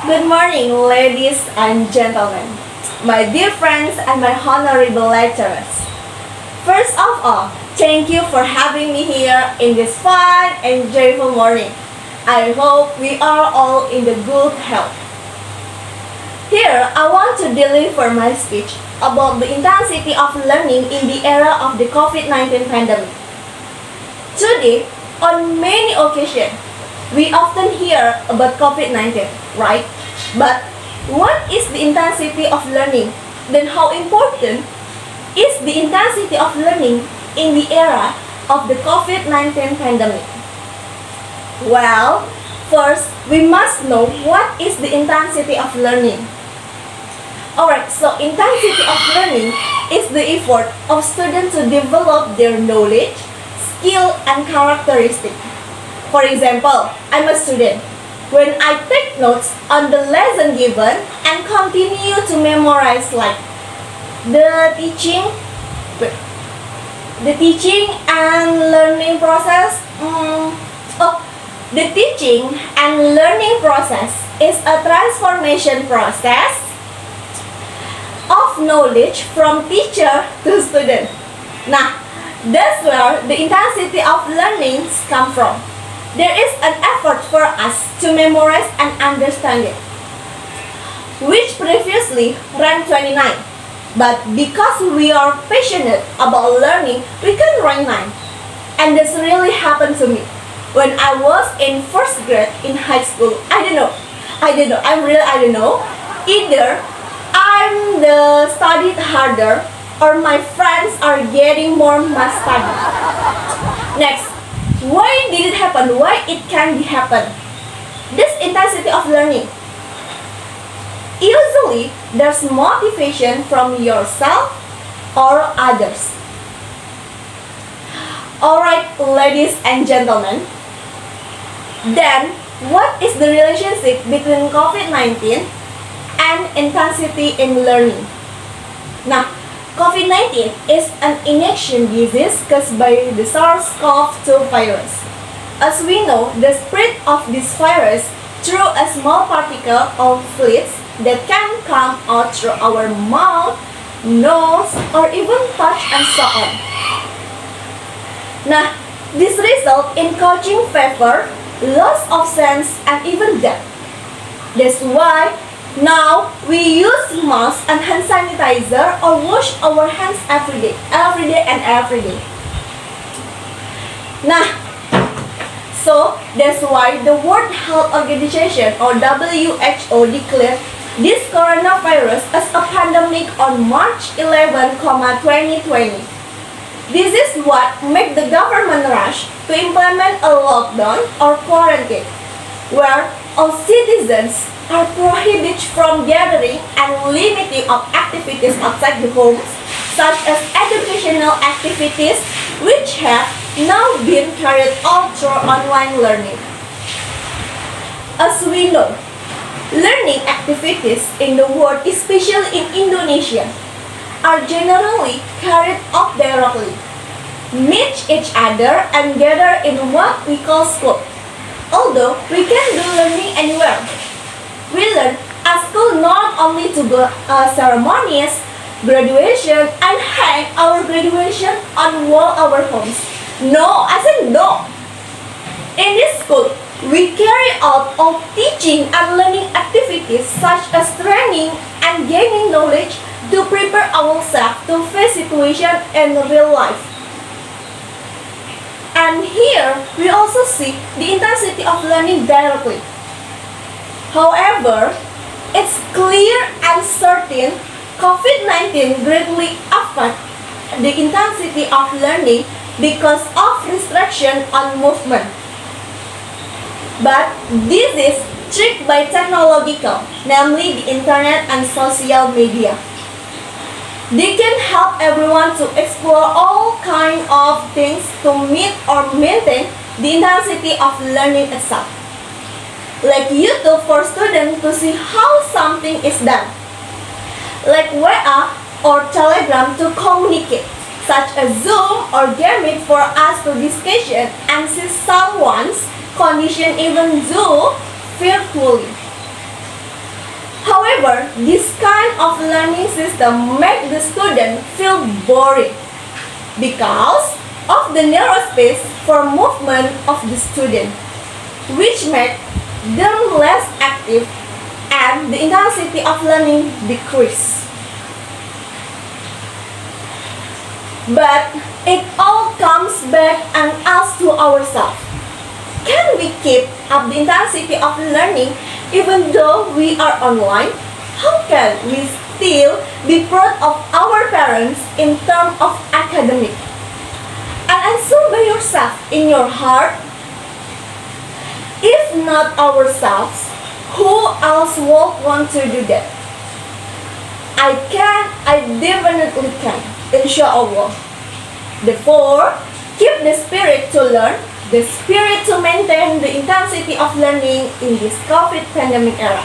Good morning, ladies and gentlemen, my dear friends and my honorable lecturers. First of all, thank you for having me here in this fun and joyful morning. I hope we are all in the good health. Here, I want to deliver my speech about the intensity of learning in the era of the COVID-19 pandemic. Today, on many occasions, we often hear about COVID-19, right? But what is the intensity of learning? Then how important is the intensity of learning in the era of the COVID-19 pandemic? Well, first, we must know what is the intensity of learning. Alright, so intensity of learning is the effort of students to develop their knowledge, skill, and characteristic. For example, I'm a student. When I take notes on the lesson given and continue to memorize like the teaching and learning process. The teaching and learning process is a transformation process of knowledge from teacher to student. Now, that's where the intensity of learning comes from. There is an effort for us to memorize and understand it, which previously ranked 29. But because we are passionate about learning, we can rank 9. And this really happened to me. When I was in first grade in high school, I don't know. I don't know. Either I'm the studied harder or my friends are getting more math study. Next, why did it happen? Why it can be happen? This intensity of learning. Usually, there's motivation from yourself or others. Alright, ladies and gentlemen. Then, what is the relationship between COVID-19 and intensity in learning? Now, COVID-19 is an infectious disease caused by the SARS-CoV-2 virus. As we know, the spread of this virus through a small particle of fluids that can come out through our mouth, nose, or even touch and so on. Now, this results in catching fever, loss of sense, and even death. That's why now we use mask and hand sanitizer or wash our hands every day. Now, so that's why the World Health Organization or WHO declared this coronavirus as a pandemic on March 11, 2020. This is what made the government rush to implement a lockdown or quarantine, where all citizens are prohibited from gathering and limiting of activities outside the homes, such as educational activities, which have now been carried out through online learning. As we know, learning activities in the world, especially in Indonesia, are generally carried out directly, meet each other and gather in what we call school. Although we can do learning anywhere, we learn at school not only to go ceremonies, graduation, and hang our graduation on wall our homes. No, I said no. In this school, we carry out all teaching and learning activities such as training and gaining knowledge to prepare ourselves to face situations in real life. And here, we also see the intensity of learning directly. However, it's clear and certain COVID-19 greatly affects the intensity of learning because of restriction on movement. But this is tricked by technological, namely the internet and social media. They can help everyone to explore all kinds of things to meet or maintain the intensity of learning itself. Like YouTube for students to see how something is done. Like WA or Telegram to communicate, such as Zoom or Meet for us to discussion and see someone's condition even though virtually. this kind of learning system make the student feel boring because of the narrow space for movement of the student, which make them less active and the intensity of learning decrease. But it all comes back and asks to ourselves, can we keep up the intensity of learning even though we are online? How can we still be proud of our parents in terms of academic? And answer by yourself in your heart, if not ourselves, who else would want to do that? I definitely can, inshallah. Therefore, keep the spirit to learn, the spirit to maintain the intensity of learning in this COVID pandemic era.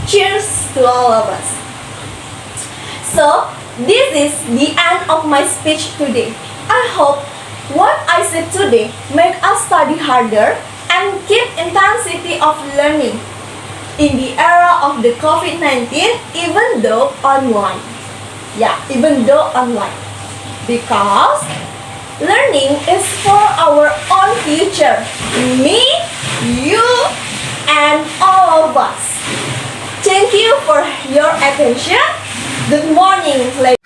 Cheers to all of us. So, this is the end of my speech today. I hope what I said today make us study harder and keep intensity of learning in the era of the COVID-19, even though online. Yeah, even though online. Because learning is for our own future. Me, you, and all of us. Thank you for your attention. Good morning, ladies.